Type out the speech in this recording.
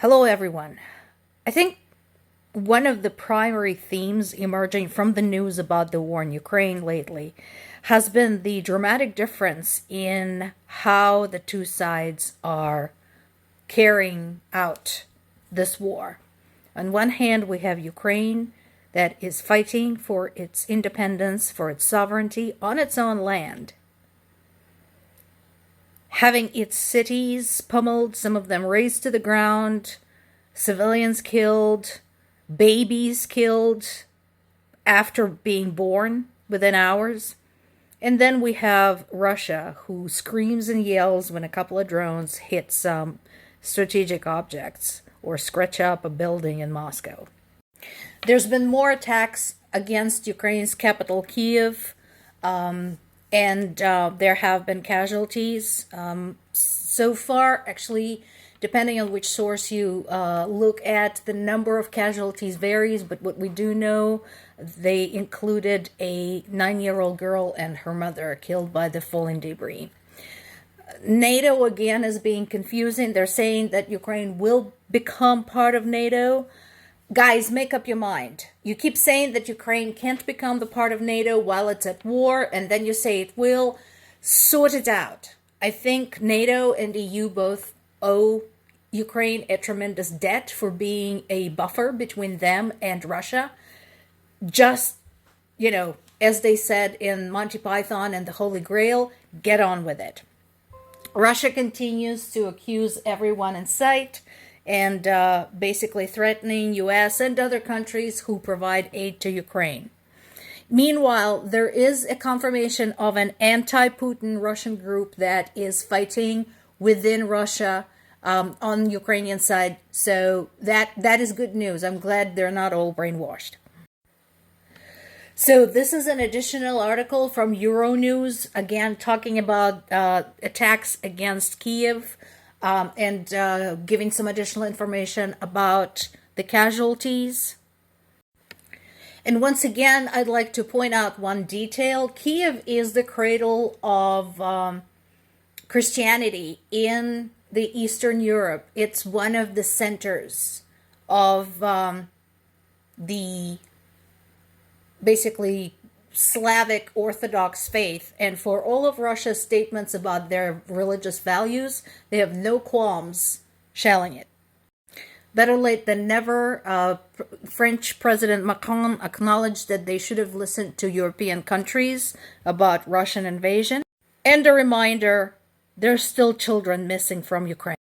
Hello, everyone. I think one of the primary themes emerging from the news about the war in Ukraine lately has been the dramatic difference in how the two sides are carrying out this war. On one hand, we have Ukraine that is fighting for its independence, for its sovereignty on its own land, having its cities pummeled, some of them razed to the ground, civilians killed, babies killed after being born within hours. And then we have Russia, who screams and yells when a couple of drones hit some strategic objects or scratch up a building in Moscow. There's been more attacks against Ukraine's capital, Kyiv, and there have been casualties. So far, actually, depending on which source you look at, the number of casualties varies, but what we do know, they included a 9-year-old girl and her mother killed by the falling debris. NATO, again, is being confusing. They're saying that Ukraine will become part of NATO. Guys, make up your mind. You keep saying that Ukraine can't become the part of NATO while it's at war, and then you say it will. Sort it out. I think NATO and EU both owe Ukraine a tremendous debt for being a buffer between them and Russia. Just, as they said in Monty Python and the Holy Grail, get on with it. Russia continues to accuse everyone in sight and basically threatening U.S. and other countries who provide aid to Ukraine. Meanwhile, there is a confirmation of an anti-Putin Russian group that is fighting within Russia on the Ukrainian side. So that is good news. I'm glad they're not all brainwashed. So this is an additional article from Euronews, again, talking about attacks against Kyiv and giving some additional information about the casualties. And once again, I'd like to point out one detail. Kyiv is the cradle of Christianity in the Eastern Europe. It's one of the centers of the basically Slavic Orthodox faith. And for all of Russia's statements about their religious values, they have no qualms shelling it. Better late than never. French President Macron acknowledged that they should have listened to European countries about Russian invasion. And a reminder, there's still children missing from Ukraine.